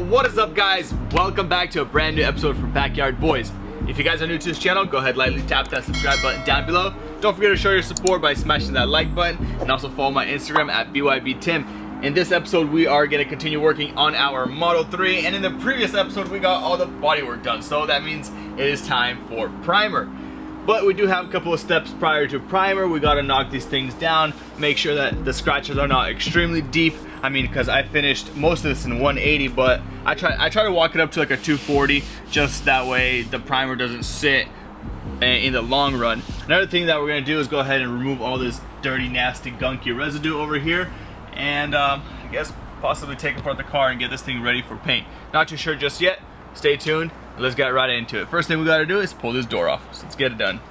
What is up, guys? Welcome back to a brand new episode from Backyard Boys. If you guys are new to this channel, go ahead, lightly tap that subscribe button down below. Don't forget to show your support by smashing that like button, and also follow my Instagram at BYBTim. In this episode, we are going to continue working on our Model 3, and in the previous episode, we got all the bodywork done, so that means it is time for primer. But we do have a couple of steps prior to primer. We got to knock these things down, make sure that the scratches are not extremely deep. I mean, because I finished most of this in 180, but I try to walk it up to like a 240, just that way the primer doesn't sit in the long run. Another thing that we're gonna do is go ahead and remove all this dirty, nasty, gunky residue over here, and I guess possibly take apart the car and get this thing ready for paint. Not too sure just yet. Stay tuned. Let's get right into it. First thing we gotta do is pull this door off. So let's get it done.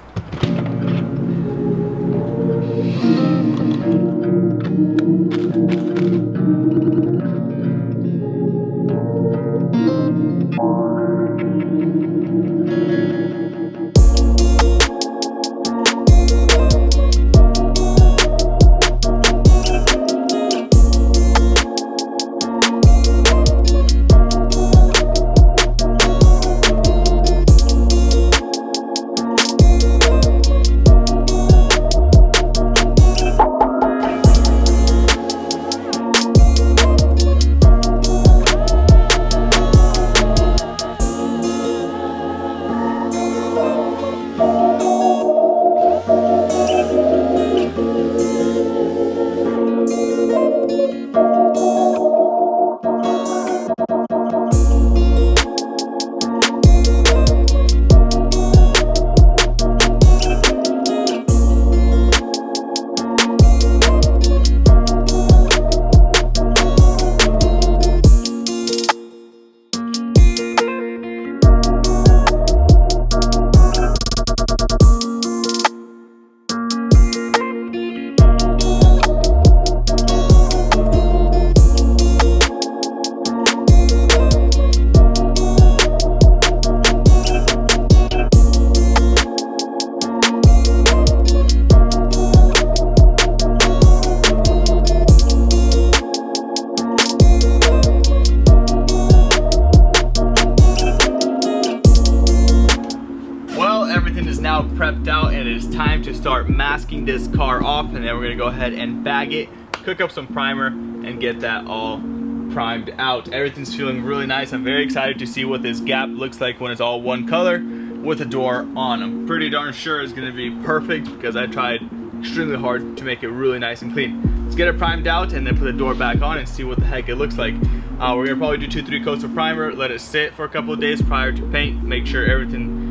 Now prepped out, and it is time to start masking this car off, and then we're gonna go ahead and bag it, cook up some primer, and get that all primed out. Everything's feeling really nice. I'm very excited to see what this gap looks like when it's all one color with the door on. I'm pretty darn sure it's gonna be perfect because I tried extremely hard to make it really nice and clean. Let's get it primed out and then put the door back on and see what the heck it looks like. We're gonna probably do 2-3 coats of primer, let it sit for a couple of days prior to paint, make sure everything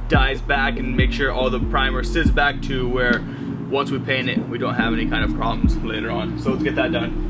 dies back and make sure all the primer sits back to where once we paint it we don't have any kind of problems later on. So let's get that done.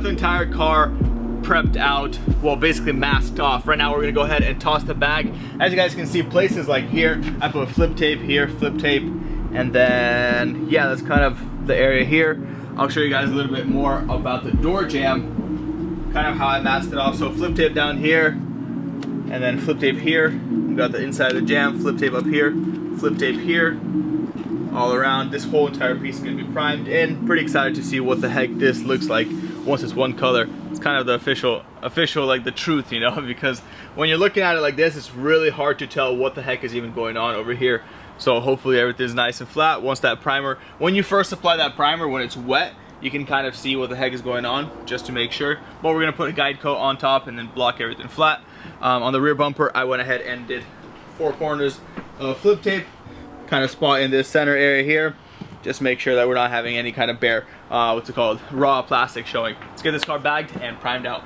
The entire car prepped out, well, basically masked off. Right now we're gonna go ahead and toss the bag. As you guys can see, places like here, I put flip tape here, flip tape, and then yeah, that's kind of the area here. I'll show you guys a little bit more about the door jamb, kind of how I masked it off. So flip tape down here, and then flip tape here. We got the inside of the jamb, flip tape up here, flip tape here, all around. This whole entire piece is gonna be primed in. Pretty excited to see what the heck this looks like once it's one color. It's kind of the official like the truth, you know, because when you're looking at it like this, it's really hard to tell what the heck is even going on over here. So hopefully everything's nice and flat. Once that primer, when you first apply that primer, when it's wet, you can kind of see what the heck is going on, just to make sure. But we're gonna put a guide coat on top and then block everything flat. On the rear bumper, I went ahead and did 4 corners of flip tape, kind of spot in this center area here. Just make sure that we're not having any kind of bare, what's it called, raw plastic showing. Let's get this car bagged and primed out.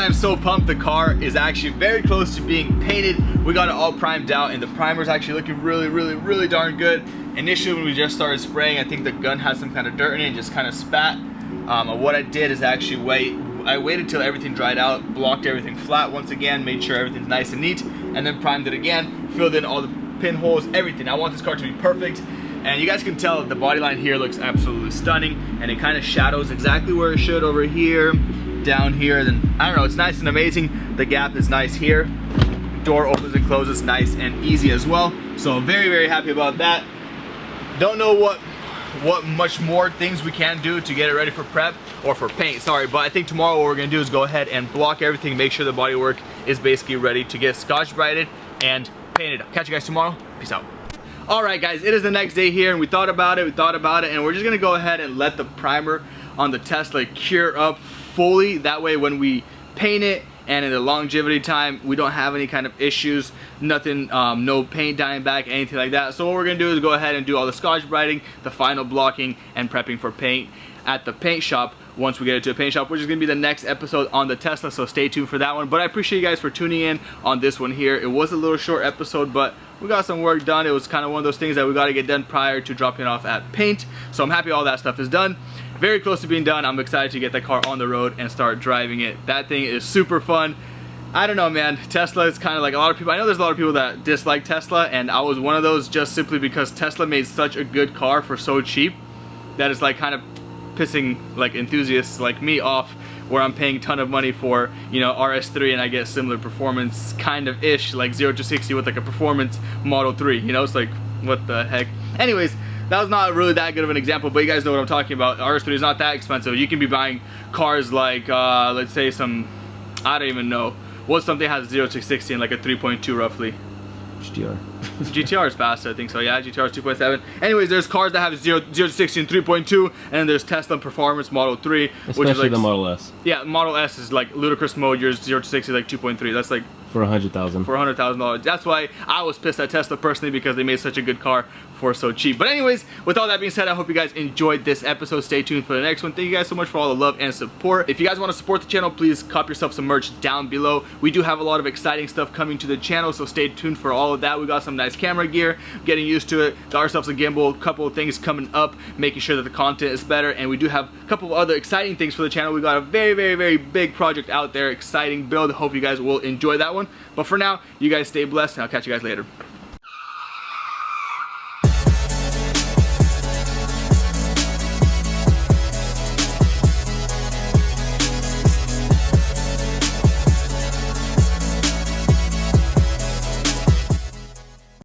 I'm so pumped. The car is actually very close to being painted. We got it all primed out and the primer is actually looking really darn good. Initially when we just started spraying, I think the gun had some kind of dirt in it and just kind of spat. What I did is actually I waited till everything dried out, blocked everything flat once again, made sure everything's nice and neat, and then primed it again, filled in all the pinholes, everything. I want this car to be perfect. And you guys can tell the body line here looks absolutely stunning, and it kind of shadows exactly where it should over here, down here. Then I don't know, it's nice and amazing. The gap is nice here. Door opens and closes nice and easy as well. So very happy about that. Don't know what much more things we can do to get it ready for prep or for paint, sorry, but I think tomorrow what we're gonna do is go ahead and block everything, make sure the bodywork is basically ready to get scotch brighted and painted. Catch you guys tomorrow. Peace out. Alright guys, it is the next day here and we thought about it, and we're just gonna go ahead and let the primer on the Tesla cure up fully. That way when we paint it and in the longevity time, we don't have any kind of issues, nothing, no paint dying back, anything like that. So what we're gonna do is go ahead and do all the scotch brighting, the final blocking, and prepping for paint at the paint shop once we get it to a paint shop, which is gonna be the next episode on the Tesla, so stay tuned for that one. But I appreciate you guys for tuning in on this one here. It was a little short episode, but we got some work done. It was kind of one of those things that we got to get done prior to dropping it off at paint. So I'm happy all that stuff is done. Very close to being done. I'm excited to get that car on the road and start driving it. That thing is super fun. I don't know, man. Tesla is kind of like a lot of people. I know there's a lot of people that dislike Tesla, and I was one of those just simply because Tesla made such a good car for so cheap that it's like kind of pissing like enthusiasts like me off, where I'm paying a ton of money for, you know, RS3 and I get similar performance kind of ish, like 0 to 60 with like a performance Model 3, you know. It's like, what the heck. Anyways, that was not really that good of an example, but you guys know what I'm talking about. RS3 is not that expensive. You can be buying cars like let's say some, I don't even know what something has 0 to 60 and like a 3.2 roughly. GTR. GTR is faster, I think so. Yeah, GTR is 2.7. Anyways, there's cars that have 0 to 60 and 3.2, and then there's Tesla Performance Model 3, especially which is like the Model S. Yeah, Model S is like ludicrous mode. Yours 0 to 60 like 2.3. That's like for $100,000. For $100,000. That's why I was pissed at Tesla personally, because they made such a good car for so cheap. But anyways, with all that being said, I hope you guys enjoyed this episode. Stay tuned for the next one. Thank you guys so much for all the love and support. If you guys want to support the channel, please cop yourself some merch down below. We do have a lot of exciting stuff coming to the channel, so stay tuned for all of that. We got some nice camera gear, getting used to it. Got ourselves a gimbal, a couple of things coming up, making sure that the content is better, and we do have a couple of other exciting things for the channel. We got a very big project out there, exciting build. Hope you guys will enjoy that one. But for now, you guys stay blessed, and I'll catch you guys later.